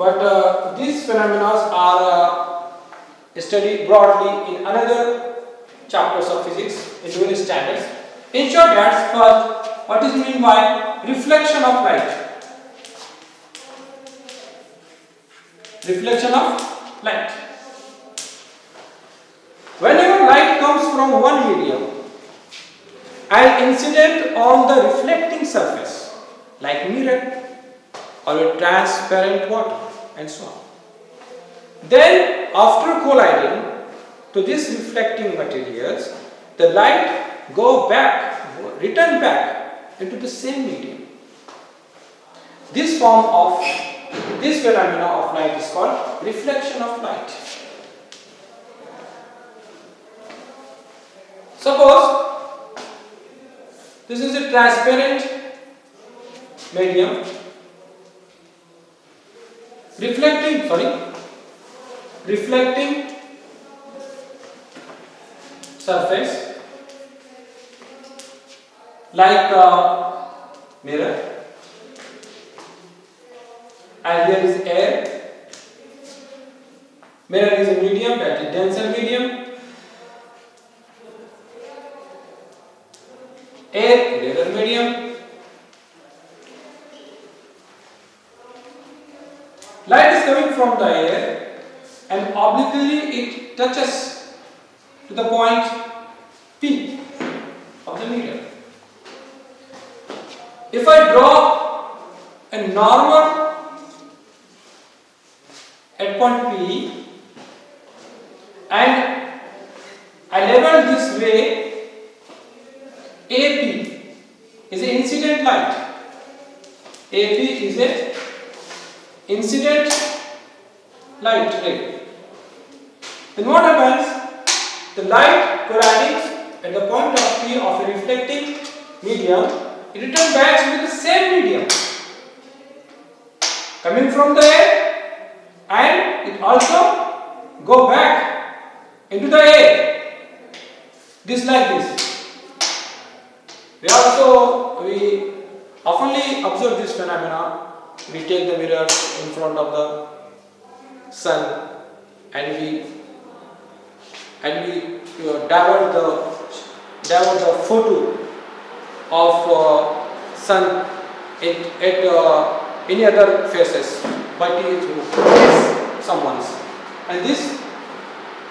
but these phenomena are studied broadly in another chapters of physics in dual standards. In short, that's first, what is meant by reflection of light? Reflection of light. Whenever light comes from one medium and incident on the reflecting surface, like mirror or a transparent water and so on, then after colliding to these reflecting materials, the light return back into the same medium. This phenomena of light is called reflection of light. Suppose this is a transparent medium reflecting surface like a mirror, and here is air. Mirror is a medium, that is denser medium. Air, rarer medium. Light is coming from the air and obliquely it touches to the point P of the mirror. If I draw a normal at point P and I label this way, AP is an incident light. AP is a incident light ray. Then what happens? The light colliding at the point of P of a reflecting medium, it returns back into the same medium, coming from the air, and it also go back into the air. This like this. We oftenly observe this phenomena. We take the mirror in front of the sun and we divert the photo of sun at any other faces, but it is someone's. And this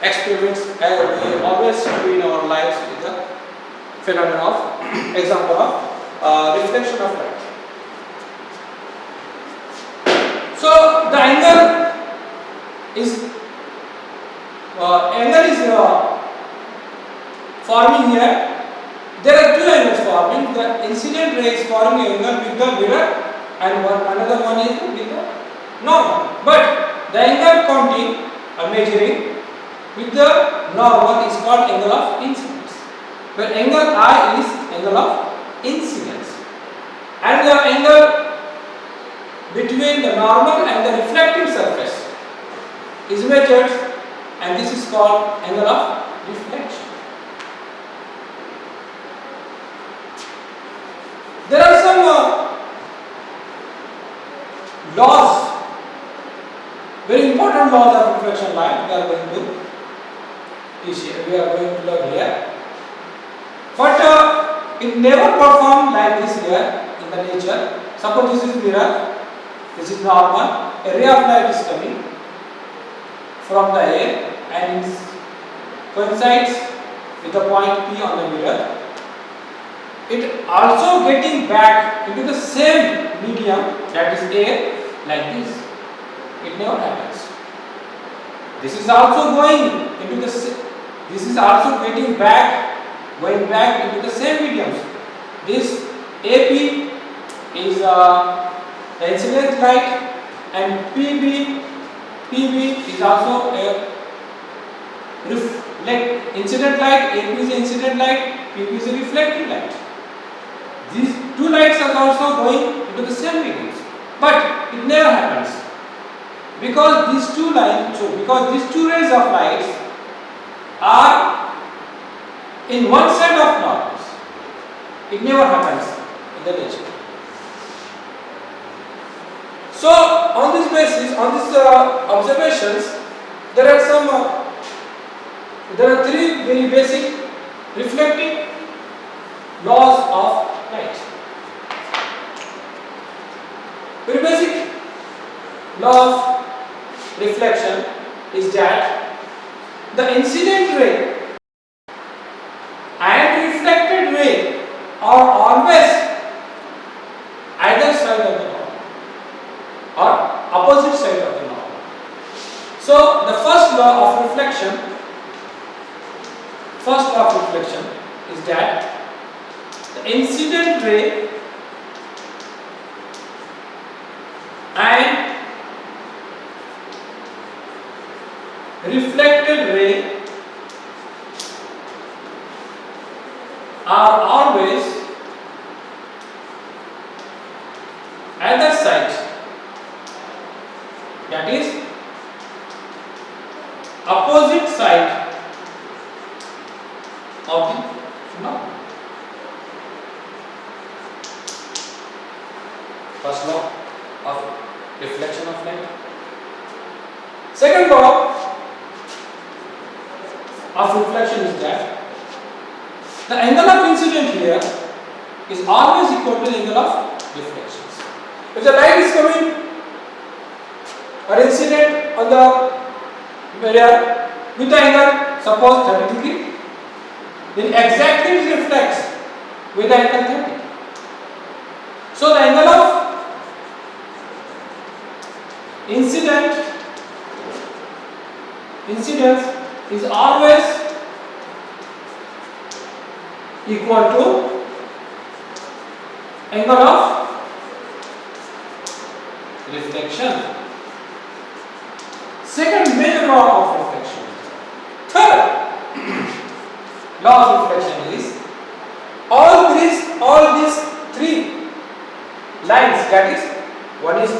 experiments we always do in our lives with the phenomenon of example of reflection of light. So the angle is forming here. There are two angles forming. The incident ray is forming angle with the mirror, and another one is with the normal. But the angle counting or measuring with the normal is called angle of incidence. But angle I is angle of incidence, and the angle between the normal and the reflecting surface is measured, and this is called angle of reflection. There are some laws, very important laws of reflection light we are going to learn here. But it never performed like this here in the nature. Suppose this is mirror, this is normal, a ray of light is coming from the air and it coincides with the point P on the mirror. It also getting back into the same medium, that is air, like this. It never happens. This is also going into this is also going back into the same mediums. This AP is the incident light, and PB is also a incident light. AP is incident light, PB is a reflecting light. These two lights are also going into the same mediums, but it never happens because these two rays of lights are in one set of normals. It never happens in the nature. So on this basis, on these observations, there are three very basic reflecting laws of light. Very basic law of reflection is that the incident ray and reflected ray are always either side of the knob or opposite side of the knob. So the first law of reflection is that the incident ray and reflected ray are always either side, that is opposite side of the knob. First law of reflection of light. Second law of reflection is that the angle of incident here is always equal to the angle of reflections. If the light is coming or incident on the mirror with the angle suppose 30 degree, then exactly it reflects with the angle 30. So the angle of incidence is always equal to angle of reflection. Second major law of reflection. Third law of reflection is all these three lines, that is, one is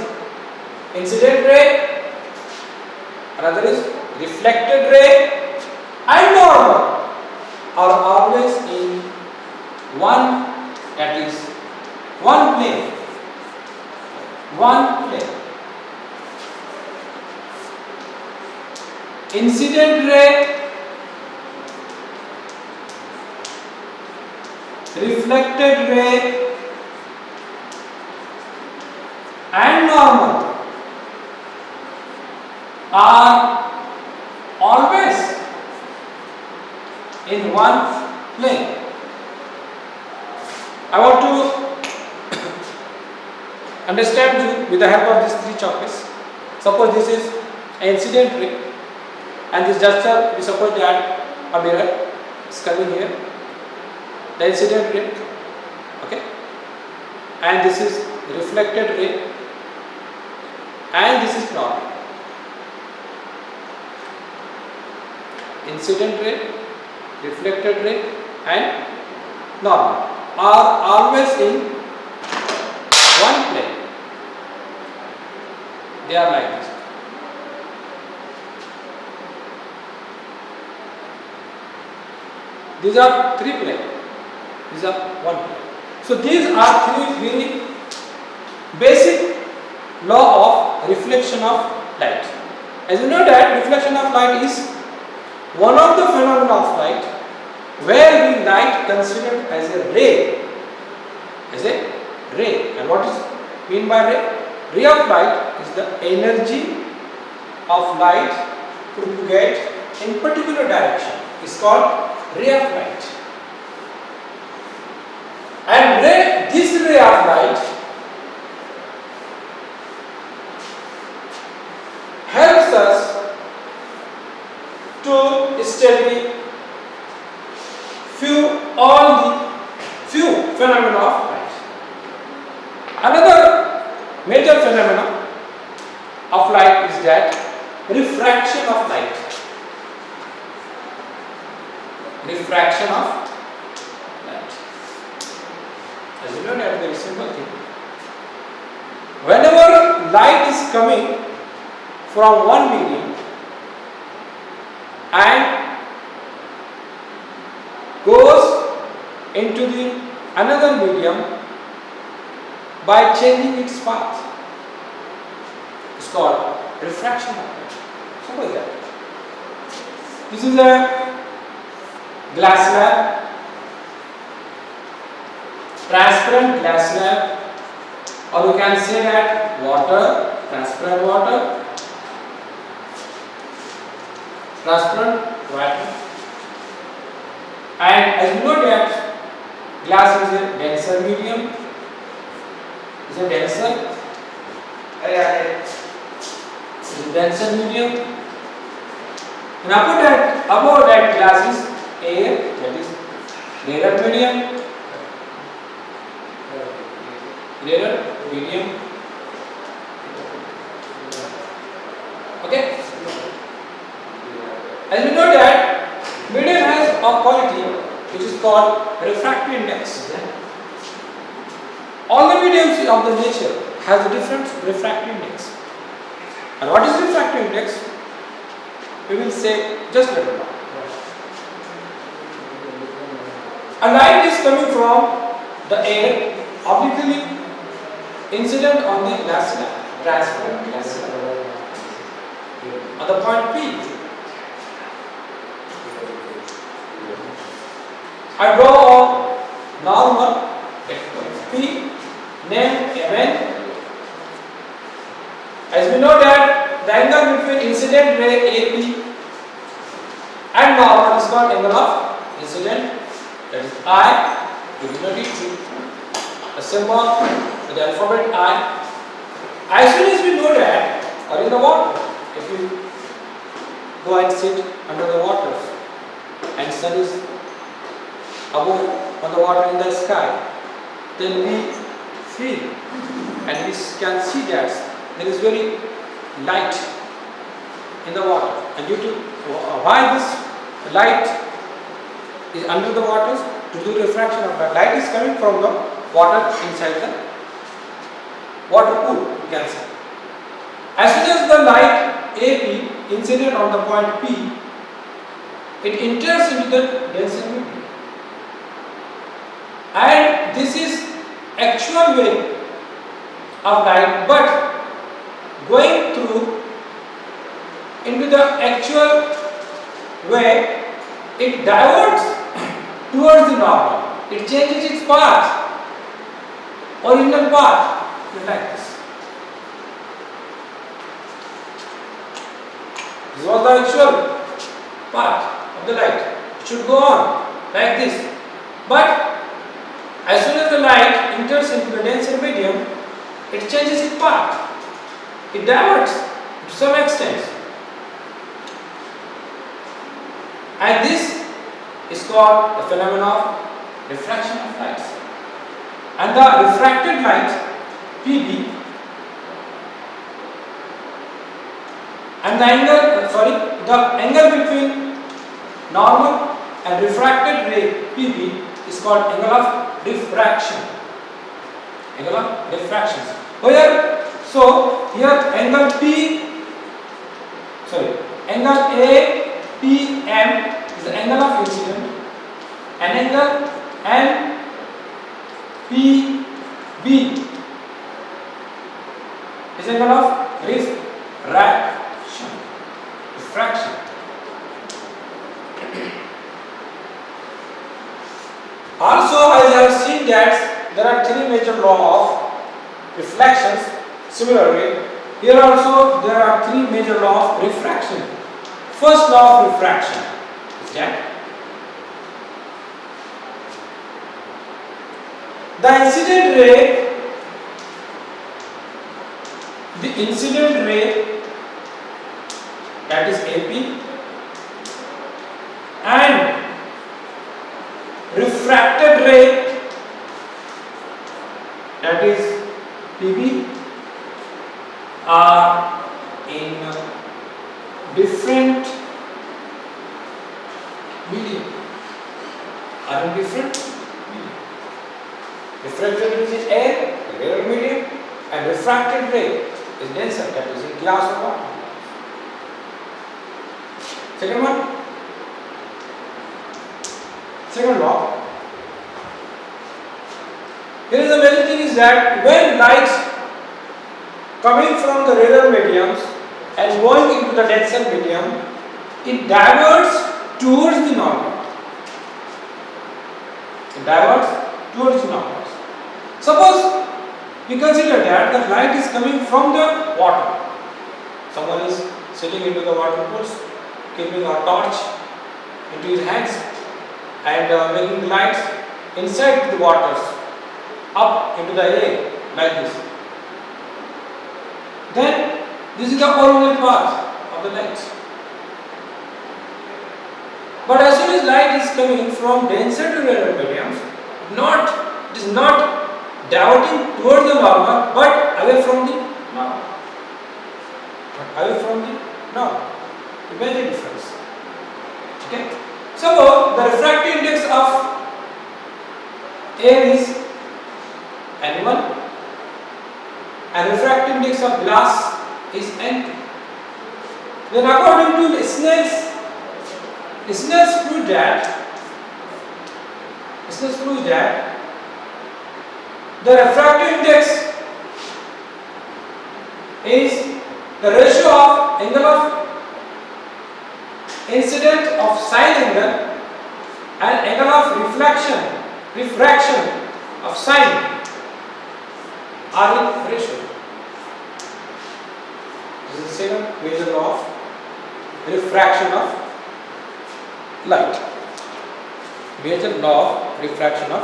incident ray, another is reflected ray, and normal are always in one, that is one plane. Incident ray, reflected ray, and normal are always in one plane. I want to understand you with the help of these three chocolates. Suppose this is an incident ray and this just we suppose that a mirror is coming here, the incident ray, okay, and this is reflected ray and this is normal. Incident ray, reflected ray and normal are always in one plane. They are like this. These are three planes. These are one plane. So these are three very basic law of reflection of light. As you know that reflection of light is one of the phenomena of light where we light considered as a ray. And what is mean by ray? Ray of light is the energy of light propagate in particular direction. It's called ray of light. And this ray of light helps us to study few phenomena of light. Another major phenomena of light is that refraction of light. Refraction of light. As you know, that is a very simple thing. Whenever light is coming from one medium and goes into the another medium by changing its path. called refraction of light. Suppose that this is a glass slab, transparent glass slab, or you can say that water, transparent water, and as you know that glass is a denser medium, is a denser medium, and above that glass is air, that is rarer medium. Okay. As we know that medium has a quality which is called refractive index. All the mediums of the nature has a different refractive index. And what is refractive index? We will say just a little now. A light is coming from the air obliquely incident on the glass slab, transparent glass slab, on the point P. I draw a normal P named Mn. As we know that the angle between incident ray AP and normal is called angle of incident, that is I, we denote it a symbol with the alphabet I. As soon as we know that, or in the water, if you go and sit under the water and sun is above on the water in the sky, then we feel and we can see that there is very light in the water, and due to why this light is under the water, to do refraction of that light is coming from the water inside the water pool, you can say. As soon as the light AP incident on the point P, it enters into the denser medium, and this is actual way of light, but going through into the actual way, it diverts towards the normal. It changes its path, original path, like this. This was the actual path of the light. It should go on like this. But as soon as the light enters into the denser medium, it changes its path. It diverts to some extent. And this is called the phenomenon of refraction of light. And the refracted light, PB, and the angle between normal and refracted ray, PB, is called angle of diffraction. Angle of diffraction. Here angle angle APM is the angle of incident, and angle NPB is angle of refraction. Also, I have seen that there are three major laws of reflections. Similarly, here also there are three major laws of refraction. First law of refraction is that the incident ray, that is AP, and refracted ray, that is PB, are in different medium. Refracted ray is air, rarer medium, and refracted ray is denser, that is in glass or water. Second law. Here is the major thing is that when light coming from the rarer mediums and going into the denser medium, it diverts towards the normal. It diverts towards the normal. Suppose we consider that the light is coming from the water. Someone is sitting into the water pools, keeping a torch into his hands and making the lights inside the waters up into the air like this. Then this is the original path of the light. But as soon as light is coming from denser to rarer mediums, it is not diverting towards the normal but away from the normal. The major difference. Okay. So the refractive index of air is N1 and refractive index of glass is N2. Then according to Snell's proved that the refractive index is the ratio of angle of incident of sine angle and angle of refraction of sine are in ratio. This is the second major law of refraction of light. Major law of refraction of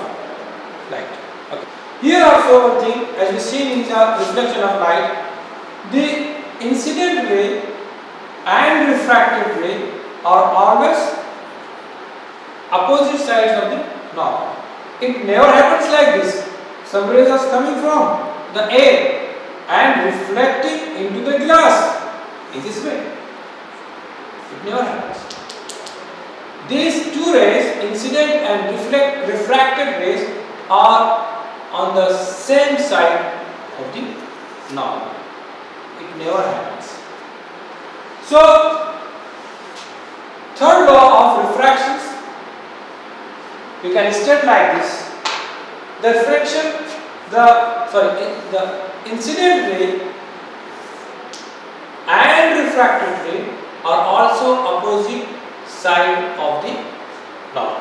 light. Okay. Here also one thing, as we see in the reflection of light, the incident ray and refracted ray are always opposite sides of the normal. It never happens like this. Some rays are coming from the air and reflecting into the glass in this way. It never happens. These two rays, incident and refracted rays, are on the same side of the normal. It never happens. So, third law of refractions, we can state like this: the incident ray and refracted ray are also opposite side of the normal.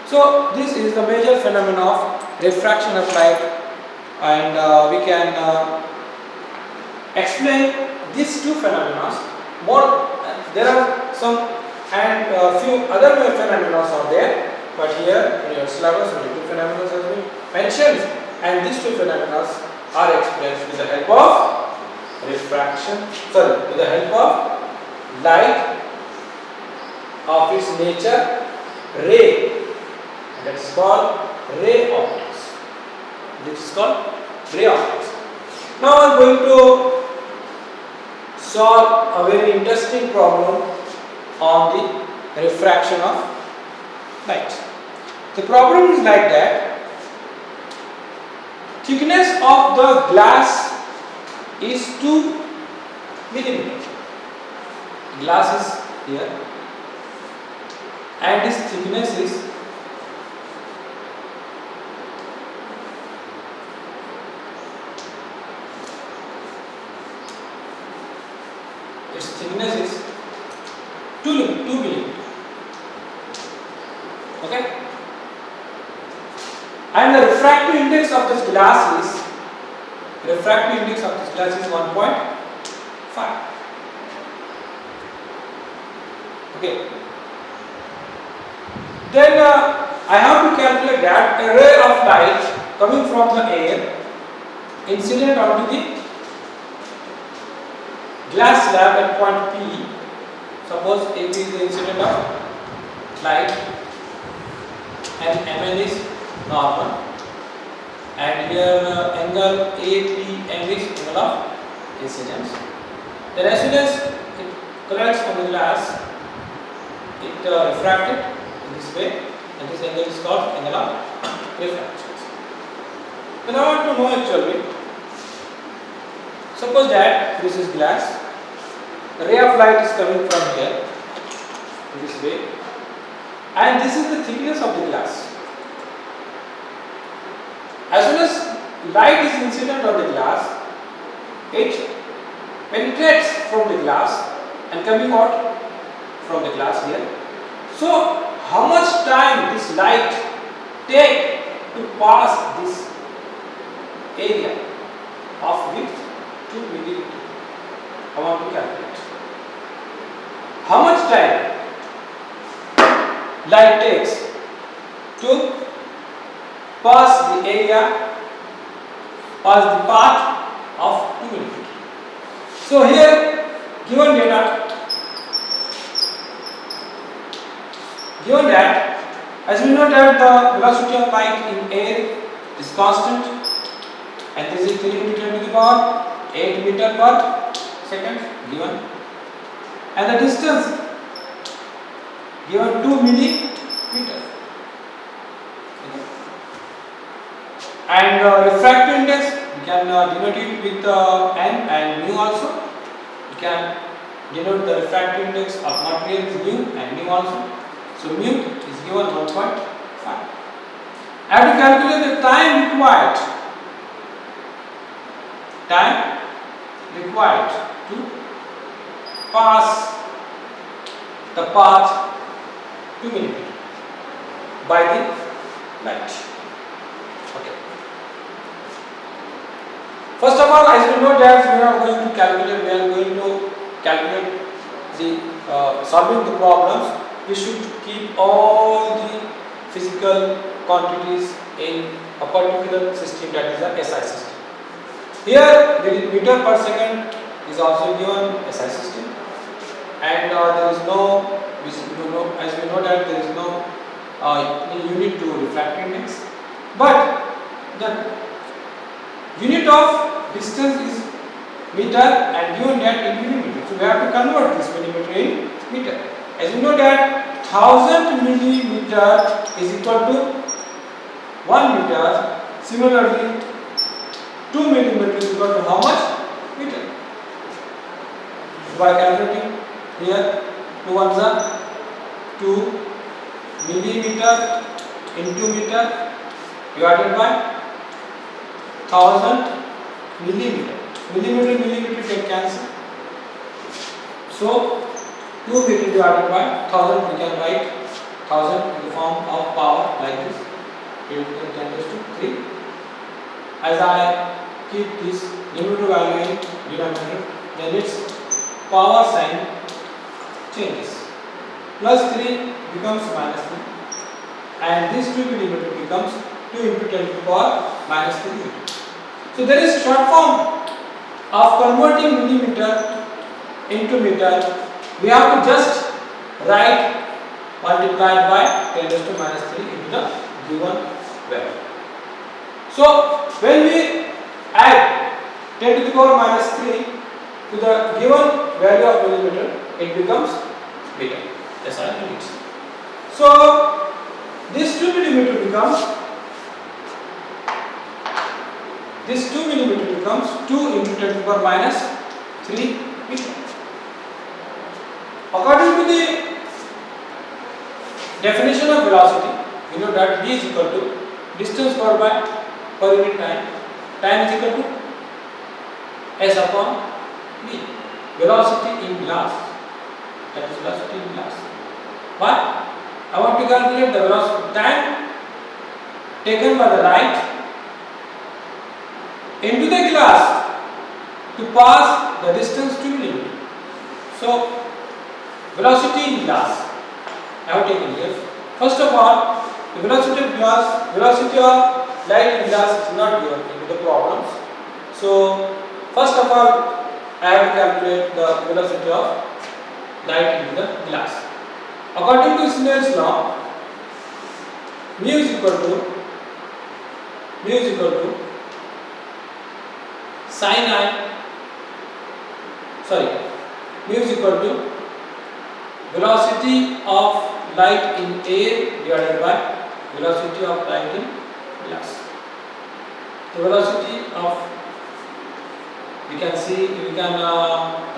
So this is the major phenomenon of refraction of light, and we can explain these two phenomena more. There are some and a few other phenomena are there, but here in your syllabus only two phenomena have been mentioned, and these two phenomena are explained with the help of with the help of light of its nature, ray, that is called ray optics. This is called ray optics. Now I am going to solve a very interesting problem on the refraction of light. The problem is like that: thickness of the glass is 2 millimeter. Glass is here, and its thickness is is 2 millimeter. Okay, and the refractive index of this glass is 1.5. Okay, then I have to calculate that a ray of light coming from the air incident onto the glass slab at point P. Suppose AP is the incident of light and Mn is normal, and here angle APM is angle of incidence. Then as soon as it collides on the glass, it refracted in this way, and this angle is called angle of refraction. Then I want to know actually, suppose that this is glass, the ray of light is coming from here in this way, and this is the thickness of the glass. As soon as light is incident on the glass, it penetrates from the glass and coming out from the glass here. So how much time this light take to pass this area of width 2 millimeter? I want to calculate. How much time light takes to pass the area, pass the path of 2 millimeter. So here given that as we know that the velocity of light in air is constant and this is 3 meter to the power 8 meter per second given, and the distance given 2 millimeter, and refractive index we can denote it with n and mu also. We can denote the refractive index of material mu and mu also. So mu is given 1.5. I have to calculate the time required to pass the path 2 millimeter by the light. Okay. First of all, as we know that we are going to calculate the solving the problems. We should keep all the physical quantities in a particular system, that is a SI system. Here the meter per second is also given SI system, and there is no, as we know that there is no unit to refractive index, but the unit of distance is meter and given that in millimeter. So we have to convert this millimeter in meter. As we know that 1000 millimeter is equal to 1 meter. Similarly, 2 millimeter is equal to how much? Meter. By calculating here, 2 ones are 2 millimeter into meter divided by 1000 millimeter. Millimeter can cancel. So 2 meter divided by 1000, we can write 1000 in the form of power like this. 10 to 3. As I keep this numerator value in denominator, then its power sign changes. Plus 3 becomes minus 3, and this 2 millimeter becomes 2 into 10 to the power minus 3 meter. So there is short form of converting millimeter into meter. We have to just write multiplied by 10 raised to minus 3 into the given value. So when we add 10 to the power minus 3 to the given value of millimeter, it becomes meter. SI units. So this 2 millimeter becomes 2 into 10 to the power minus 3 meter. According to the definition of velocity, we know that v is equal to distance covered by per unit time. Time is equal to s upon v. Velocity in glass. That is velocity in glass. Why? I want to calculate the velocity time taken by the light into the glass to pass the distance 2 millimeter. So velocity in glass I have taken here. First of all, the velocity of light in glass is not given in the problems. So first of all, I have to calculate the velocity of light into the glass. According to Snell's law, mu is equal to mu is equal to velocity of light in air divided by velocity of light in glass. The velocity of, we can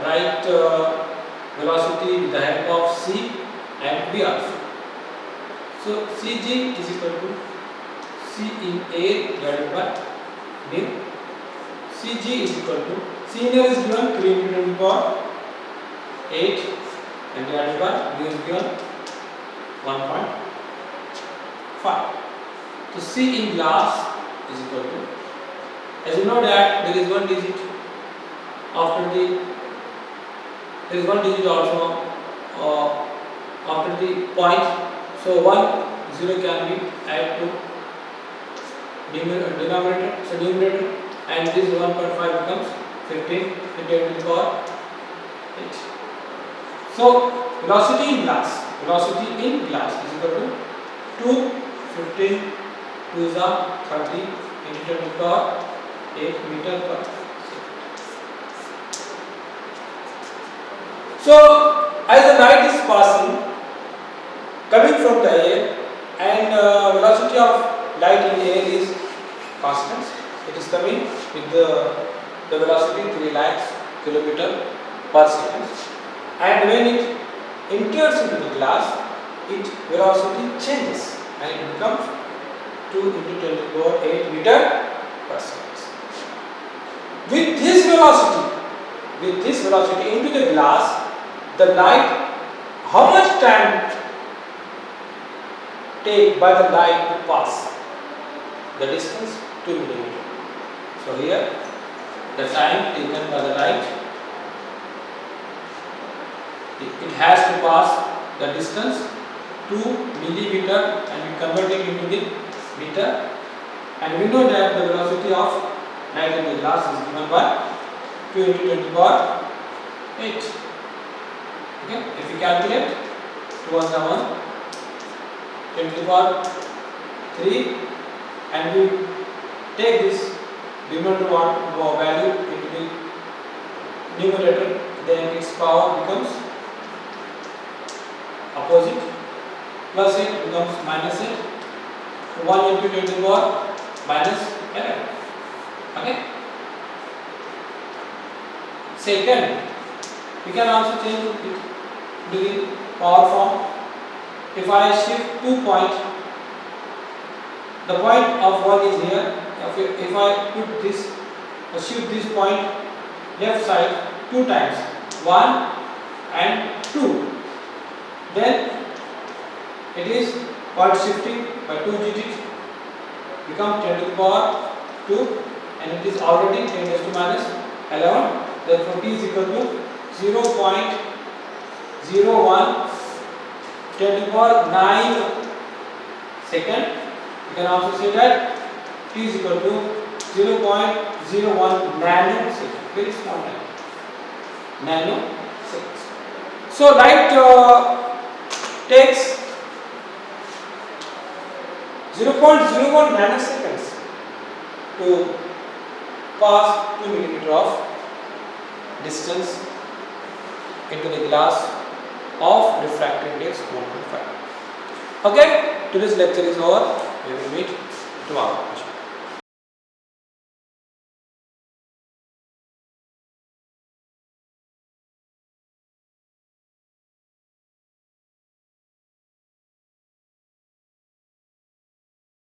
write velocity with the help of c and v also. So Cg is equal to c in air divided by mu. Cg is equal to Senior is given 3 into 10 to the power 8 and divided by B is given 1.5. So C in glass is equal to, as you know that there is one digit after the, there is one digit also after the point, so 1 0 can be added to denominator, so numerator, and this 1.5 becomes 15 into 10 to the power 8. So velocity in glass is equal to 2 15 2 is 30 into 10 to the power 8 meter per second. So as the light is passing, coming from the air, and velocity of light in the air is constant, it is coming with the velocity 3 lakhs kilometer per second, and when it enters into the glass, its velocity changes and it becomes 2 into 10 to the power 8 meter per second. With this velocity into the glass, the light, how much time take by the light to pass? The distance 2 millimeter. So here the time taken by the light, it has to pass the distance 2 millimeter, and we convert it into the meter, and we know that the velocity of light in the glass is given by 2 into 10 to the power 8. Okay, if we calculate 2 1 10 to the power 3, and we take this numerator value into the numerator, then its power becomes opposite, plus 8 becomes minus 8, 1 into 10 to the power minus 11. Okay. Second, we can also change it to the power form. If I shift 2 points, the point of 1 is here. If I put this, shift this point left side 2 times, 1 and 2, then it is point shifting by 2 digits, become 10 to the power 2, and it is already 10 raised to minus 11. Therefore, t is equal to 0.01 10 to the power 9 second. You can also say that t is equal to 0.01 nanosecond, very small time, nanoseconds. So light takes 0.01 nanoseconds to pass 2 millimeter of distance into the glass of refractive index 1.5. Okay, today's lecture is over. We will meet tomorrow.